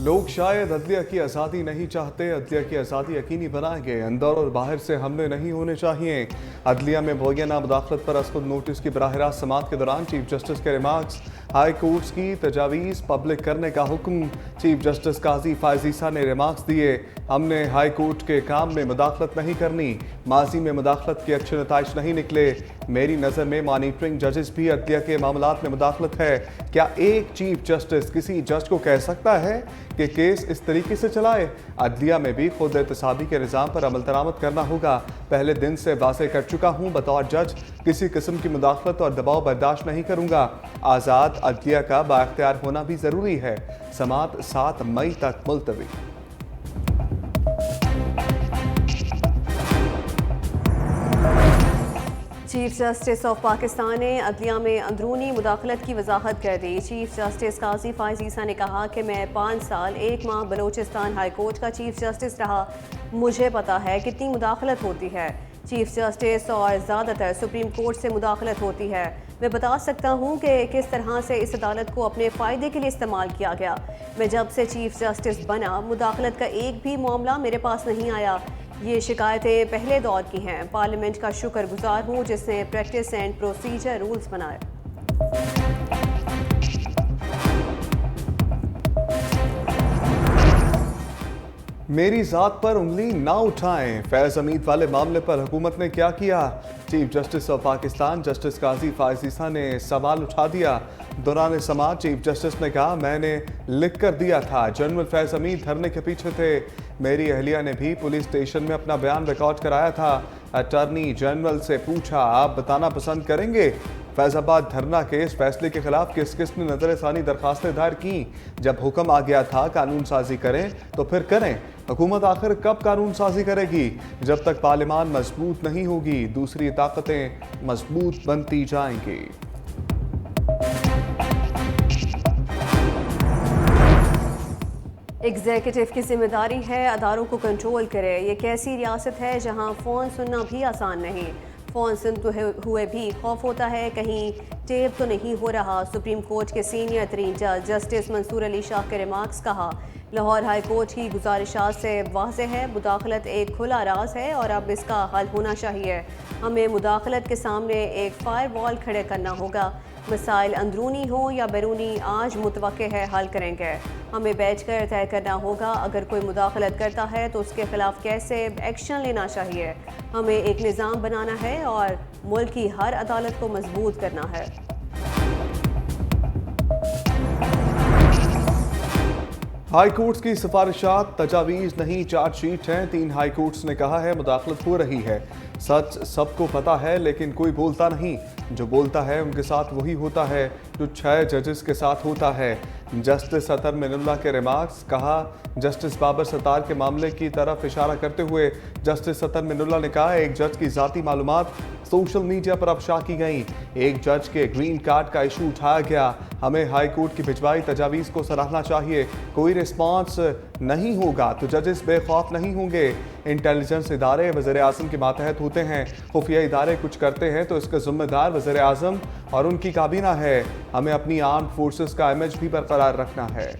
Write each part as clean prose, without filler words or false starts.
लोग शायद अदलिया की आज़ादी नहीं चाहते, अदलिया की आज़ादी यकीनी बनाएंगे। अंदर और बाहर से हमले नहीं होने चाहिए। अदलिया में मुबैना मुदाखलत पर असकुद नोटिस की बराह रास्त समाअत के दौरान चीफ जस्टिस के रिमार्क्स। हाई कोर्ट्स की तजावीज़ पब्लिक करने का हुक्म। चीफ जस्टिस काजी फ़ायज़ ईसा ने रिमार्क्स दिए, हमने हाई कोर्ट के काम में मुदाखलत नहीं करनी। माजी में मुदाखलत के अच्छे नताइज नहीं निकले। मेरी नज़र में मॉनिटरिंग जजेस भी अदलिया के मामलात में मुदाखलत है। क्या एक चीफ जस्टिस किसी जज को कह सकता है कि केस इस तरीके से चलाए? अदलिया में भी खुद एहतसाबी के निज़ाम पर अमल दरामद करना होगा। पहले दिन से वाज़े कर चुका हूँ, बतौर जज किसी किस्म की मुदाखलत और दबाव बर्दाश्त नहीं करूँगा। आज़ाद अदलिया का बाख्तियार होना भी ज़रूरी है। समाअत 7 मई तक मुलतवी। चीफ जस्टिस ऑफ पाकिस्तान ने अदलिया में अंदरूनी मुदाखलत की वजाहत कर दी। चीफ जस्टिस काजी फ़ायज़ ईसा ने कहा कि मैं 5 साल 1 माह बलोचिस्तान हाई कोर्ट का चीफ जस्टिस रहा, मुझे पता है कितनी मुदाखलत होती है। चीफ जस्टिस और ज़्यादातर सुप्रीम कोर्ट से मुदाखलत होती है। मैं बता सकता हूँ कि किस तरह से इस अदालत को अपने फ़ायदे के लिए इस्तेमाल किया गया। मैं जब से चीफ जस्टिस बना, मुदाखलत का एक भी मामला मेरे पास नहीं आया। ये शिकायतें पहले दौर की हैं। पार्लियामेंट का शुक्रगुजार हूँ जिसने प्रैक्टिस एंड प्रोसीजर रूल्स बनाए। मेरी ज़ात पर उंगली ना उठाएं। फैज़ हमीद वाले मामले पर हुकूमत ने क्या किया? Chief justice of Pakistan justice Qazi Faez Isa ने सवाल उठा दिया। दौरान समाअत चीफ जस्टिस ने कहा, मैंने लिख कर दिया था, जनरल फैज़ हमीद धरने के पीछे थे। मेरी अहलिया ने भी पुलिस स्टेशन में अपना बयान रिकॉर्ड कराया था। अटॉर्नी जनरल से पूछा, आप बताना पसंद करेंगे फैज़ाबाद धरना केस फैसले के खिलाफ किस किस ने नजरसानी दरखास्तें दायर की? जब हुक्म आ गया था कानून साजी करें तो फिर करें। हुकूमत आखिर कब कानून साजी करेगी? जब तक पार्लियामान मजबूत नहीं होगी, दूसरी ताकतें मजबूत बनती जाएंगी। एग्जीक्यूटिव की जिम्मेदारी है अदारों को कंट्रोल करे। ये कैसी रियासत है जहां फ़ोन सुनना भी आसान नहीं। फ़ोन सुनते हुए भी खौफ होता है कहीं टेप तो नहीं हो रहा। सुप्रीम कोर्ट के सीनियर तरीन जज जस्टिस मंसूर अली शाह के रिमार्क्स। कहा, लाहौर हाई कोर्ट की गुजारिशात से वाज़ेह है मुदाखलत एक खुला राज है और अब इसका हल होना चाहिए। हमें मुदाखलत के सामने एक फायर वॉल खड़े करना होगा। मसाइल अंदरूनी हो या बैरूनी, आज मुतवक्के है हल करेंगे। हमें बैठकर तय करना होगा अगर कोई मुदाखलत करता है तो उसके खिलाफ कैसे एक्शन लेना चाहिए। हमें एक निज़ाम बनाना है और मुल्क की हर अदालत को मजबूत करना है। हाई कोर्ट्स की सिफारिशात तजावीज़ नहीं, चार्जशीट हैं। 3 हाई कोर्ट्स ने कहा है मुदाखलत हो रही है। सच सबको पता है लेकिन कोई बोलता नहीं। जो बोलता है उनके साथ वही होता है जो 6 जजेस के साथ होता है। जस्टिस अतर मिनुल्लाह के रिमार्क्स। कहा, जस्टिस बाबर सत्तार के मामले की तरफ इशारा करते हुए जस्टिस अतर मिनुल्लाह ने कहा, एक जज की ज़ाती मालूमात सोशल मीडिया पर अफशा की गई। एक जज के ग्रीन कार्ड का इशू उठाया गया। हमें हाई कोर्ट की भिजवाई तजावीज़ को सराहना चाहिए। कोई रिस्पॉन्स नहीं होगा तो जजेस बेखौफ नहीं होंगे। इंटेलिजेंस इदारे वज़ीर आज़म के मातहत होते हैं। खुफिया इदारे कुछ करते हैं तो इसका जिम्मेदार वज़ीर आज़म और उनकी काबीना है। हमें अपनी आर्म्ड फोर्सेस का इमेज भी बरकरार रखना है।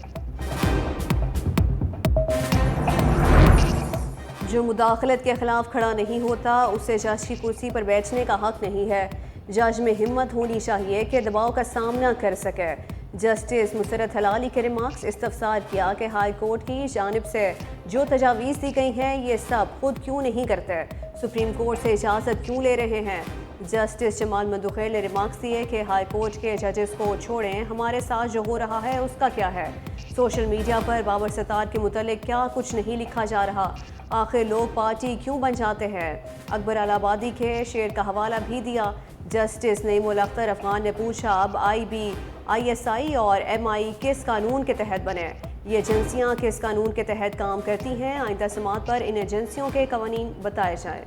जो मुदाखलत के खिलाफ खड़ा नहीं होता उसे जज की कुर्सी पर बैठने का हक नहीं है। जज में हिम्मत होनी चाहिए कि दबाव का सामना कर सके। जस्टिस मुसरत हलाली के रिमार्क्स। इस्तफसार किया कि हाई कोर्ट की जानिब से जो तजावीज़ दी गई हैं ये सब खुद क्यों नहीं करते, सुप्रीम कोर्ट से इजाज़त क्यों ले रहे हैं। जस्टिस जमाल मंदुखेल ने रिमार्क्स दिए कि हाई कोर्ट के जजेस को छोड़ें, हमारे साथ जो हो रहा है उसका क्या है। सोशल मीडिया पर बाबर सत्तार के मुतालिक क्या कुछ नहीं लिखा जा रहा। आखिर लोग पार्टी क्यों बन जाते हैं। अकबर अलाहाबादी के शेर का हवाला भी दिया। जस्टिस नईमुल अख्तर अफगान ने पूछा, अब IB, ISI और MI किस कानून के तहत बने? ये एजेंसियाँ किस कानून के तहत काम करती हैं? आइंदा समाअत पर इन एजेंसियों के कवानीन बताए जाएँ।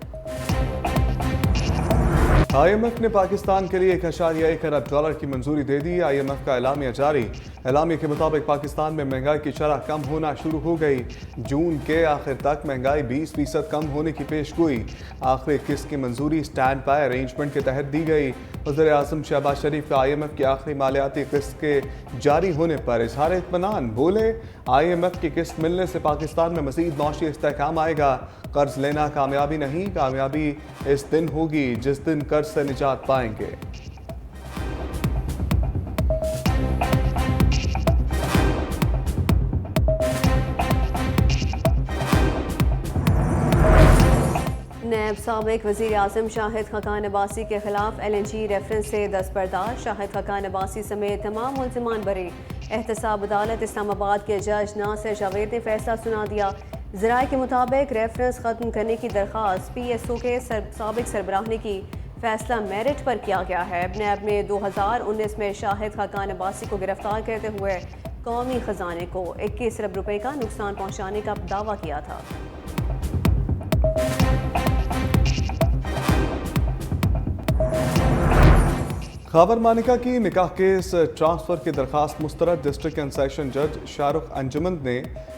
IMF ने पाकिस्तान के लिए 1.1 अरब डॉलर की मंजूरी दे दी। IMF का एलामिया जारी। एलामिया के मुताबिक पाकिस्तान में महंगाई की शरह कम होना शुरू हो गई। जून के आखिर तक महंगाई 20% कम होने की पेशगोई। आखिरी किस्त की मंजूरी स्टैंड बाय अरेंजमेंट के तहत दी गई। वज़ीर आज़म शहबाज शरीफ का IMF की आखिरी मालियाती किस्त के जारी होने पर इजहार इत्मीनान। बोले, IMF की किस्त मिलने से पाकिस्तान में मज़ीद मौशी इस्तेहकाम आएगा। कर्ज लेना कामयाबी नहीं, कामयाबी इस दिन होगी जिस दिन कर्ज से निजात पाएंगे। नैब साबिक वज़ीर आज़म शाहिद खकान अब्बासी के खिलाफ LNG रेफरेंस से दस्तबरदार। शाहिद खकान अब्बासी समेत तमाम मुल्ज़िमान बरी। एहतसाब अदालत इस्लामाबाद के जज नासिर जावेद ने फैसला सुना दिया। ज़राए के मुताबिक रेफरेंस ख़त्म करने की दरख्वास्त PSO के साबिक सरबराह ने की। फैसला मेरिट पर किया गया है। नैब ने 2019 में शाहिद खकान अब्बासी को गिरफ्तार करते हुए कौमी ख़जाने को 21 अरब रुपये का नुकसान पहुँचाने का दावा किया था। खबर मानिका की निकाह केस ट्रांसफर की दरखास्त मुस्तरद। डिस्ट्रिक्ट एंड सेशन जज शाहरुख अंजुमन ने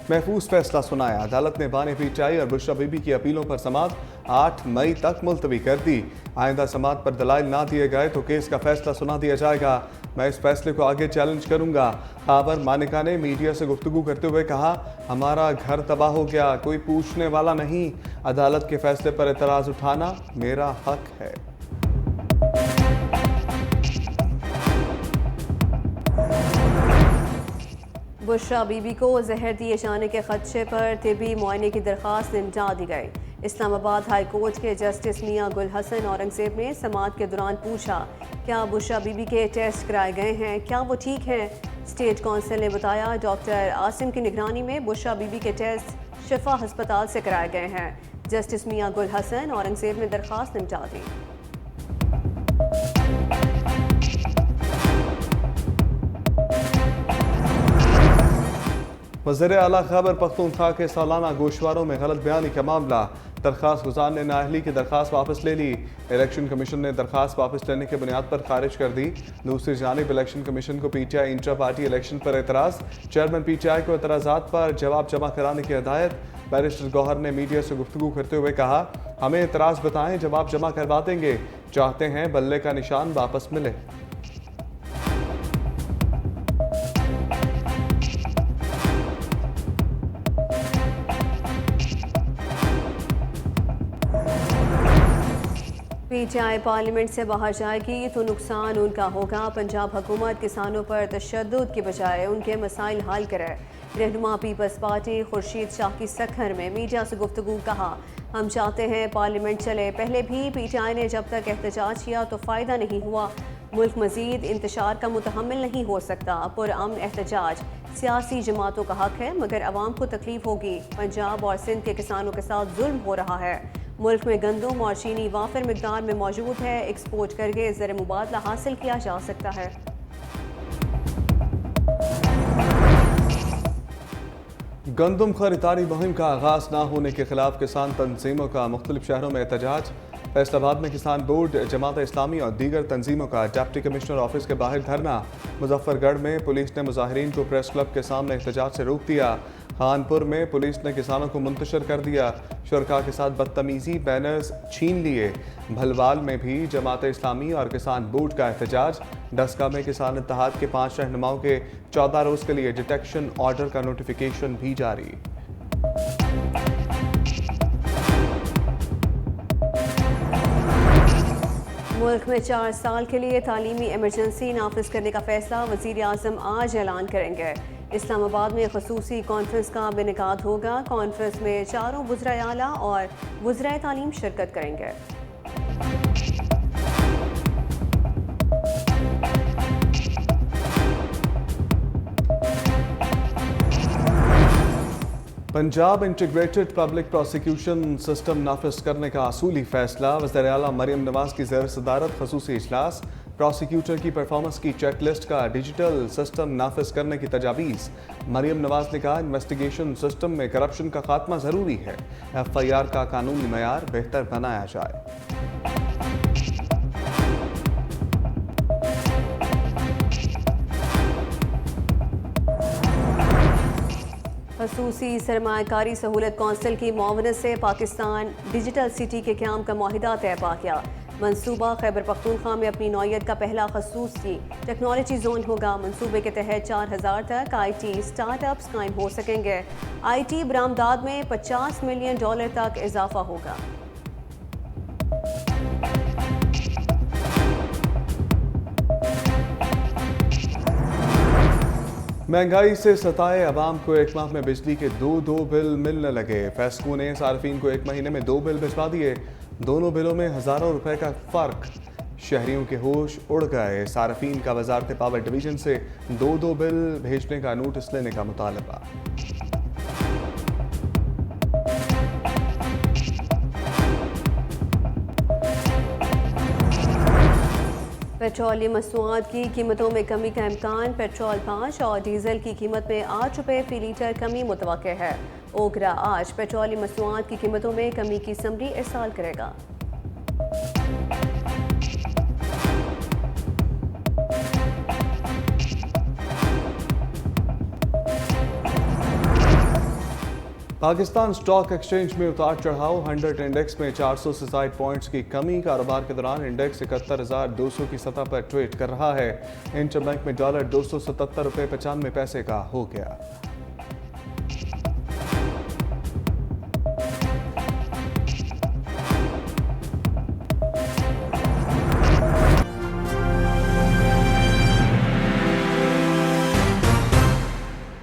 महफूज फैसला सुनाया। अदालत ने बानी PTI और बुशरा बीबी की अपीलों पर समात 8 मई तक मुलतवी कर दी। आइंदा समात पर दलाइल ना दिए गए तो केस का फैसला सुना दिया जाएगा। मैं इस फैसले को आगे चैलेंज करूंगा। खबर मानिका ने मीडिया से गुफ्तगू करते हुए कहा, हमारा घर तबाह हो गया, कोई पूछने वाला नहीं। अदालत के फैसले पर एतराज़ उठाना मेरा हक है। बुशरा बीबी को जहर दिए जाने के खदशे पर तिबी मुआयने की दरख्वास्त निपटा दी गई। इस्लामाबाद हाई कोर्ट के जस्टिस मियां गुल हसन औरंगजेब ने समात के दौरान पूछा, क्या बुशरा बीबी के टेस्ट कराए गए हैं, क्या वो ठीक हैं? स्टेट काउंसिल ने बताया, डॉक्टर आसिम की निगरानी में बुशरा बीबी के टेस्ट शिफा हस्पताल से कराए गए हैं। जस्टिस मियां गुल हसन औरंगजेब ने दरख्वास्त निपटा दी। वज़ीर आला खैबर पख्तूनख्वा के सालाना गोशवारों में गलत बयानी का मामला। दरख्वास्त गुजार ने नाअहली की दरख्वास्त वापस ले ली। इलेक्शन कमीशन ने दरख्वास्त वापस लेने की बुनियाद पर खारिज कर दी। दूसरी जानिब इलेक्शन कमीशन को PTI इंट्रा पार्टी इलेक्शन पर एतराज़। चेयरमैन PTI को एतराज़ात पर जवाब जमा कराने की हिदायत। बैरिस्टर गौहर ने मीडिया से गुफ्तगू करते हुए कहा, हमें एतराज़ बताएं, जवाब जमा करवा देंगे। चाहते हैं बल्ले का निशान वापस मिले। PTI पार्लियामेंट से बाहर जाएगी तो नुकसान उनका होगा। पंजाब हुकूमत किसानों पर तशद्दुद के बजाय उनके मसाइल हल करे। रहनुमा पीपल्स पार्टी खुर्शीद शाह की सखर में मीडिया से गुफ्तगू। कहा, हम चाहते हैं पार्लियामेंट चले। पहले भी PTI ने जब तक एहतजाज किया तो फ़ायदा नहीं हुआ। मुल्क मजीद इंतशार का मुतहम्मिल नहीं हो सकता। पुरअमन एहतजाज सियासी जमातों का हक है, मगर अवाम को तकलीफ होगी। पंजाब और सिंध के किसानों के साथ जुल्म हो रहा है। मुल्क में गंदम और चीनी वाफिर मिकदार में मौजूद है। एक्सपोर्ट करके ज़र मुबादला हासिल किया जा सकता है। गंदम खरीदारी मुहिम का आगाज न होने के खिलाफ किसान तंजीमों का मुख्तलिफ शहरों में एहतजाज। फैसलाबाद में किसान बोर्ड, जमात इस्लामी और दीगर तंजीमों का डिप्टी कमिश्नर ऑफिस के बाहर धरना। मुजफ्फरगढ़ में पुलिस ने मुजाहिरीन को प्रेस क्लब के सामने एहतजाज से रोक दिया। खानपुर में पुलिस ने किसानों को मुंतशिर कर दिया। शुरका के साथ बदतमीजी, बैनर्स छीन लिए। भलवाल में भी जमात इस्लामी और किसान बोर्ड का एहतजाज। डस्का में किसान इत्तेहाद के 5 रहनुमाओं के 14 रोज़ के लिए डिटेक्शन ऑर्डर का नोटिफिकेशन भी जारी। मुल्क में 4 साल के लिए तालीमी एमरजेंसी नाफिज करने का फैसला वज़ीर आज़म आज ऐलान करेंगे। इस्लामाबाद में खसूसी कॉन्फ्रेंस का इनेकाद होगा। कॉन्फ्रेंस में 4 वज़राए आला और वज़राए तालीम शिरकत करेंगे। Punjab integrated public prosecution system नाफिज करने का असूली फैसला। वज़ीर आला मरियम नवाज की ज़ेर सदारत खसूसी इजलास। प्रोसिक्यूटर की परफॉर्मेंस की चेकलिस्ट का डिजिटल सिस्टम नाफिज करने की तजावीज़। मरियम नवाज ने कहा, इन्वेस्टिगेशन सिस्टम में करप्शन का खात्मा ज़रूरी है। FIR का कानूनी मयार बेहतर बनाया जाए। खसूसी सरमाकारी सहूलत कौंसिल की मुआवनत से पाकिस्तान डिजिटल सिटी के क़याम का मुआहिदा तय पा गया। मंसूबा खैबर पख्तूनख्वा में अपनी नौयत का पहला खसूसी टेक्नोलॉजी जोन होगा। मंसूबे के तहत 4000 तक IT स्टार्टअप्स कायम हो सकेंगे। IT बरामदात में $50 मिलियन तक इजाफा होगा। महंगाई से सताए अवाम को एक माह में बिजली के दो बिल मिलने लगे। फेस्को ने सार्फिन को एक महीने में 2 बिल भिजवा दिए। दोनों बिलों में हजारों रुपए का फर्क। शहरियों के होश उड़ गए। सार्फिन का वजारत पावर डिवीजन से 2 बिल भेजने का नोटिस लेने का मुतालबा। पेट्रोलियम मसनूआत की कीमतों में कमी का इम्कान। पेट्रोल 5 और डीजल की कीमत में 8 रुपये फी लीटर कमी मुतवक्के है। ओगरा आज पेट्रोलियम मसनूआत की कीमतों में कमी की समरी इरसाल करेगा। पाकिस्तान स्टॉक एक्सचेंज में उतार चढ़ाव। 100 इंडेक्स में 400 से ज़ायद पॉइंट्स की कमी। कारोबार के दौरान इंडेक्स 71,200 की सतह पर ट्रेड कर रहा है। इंटरबैंक में डॉलर $277.95 का हो गया।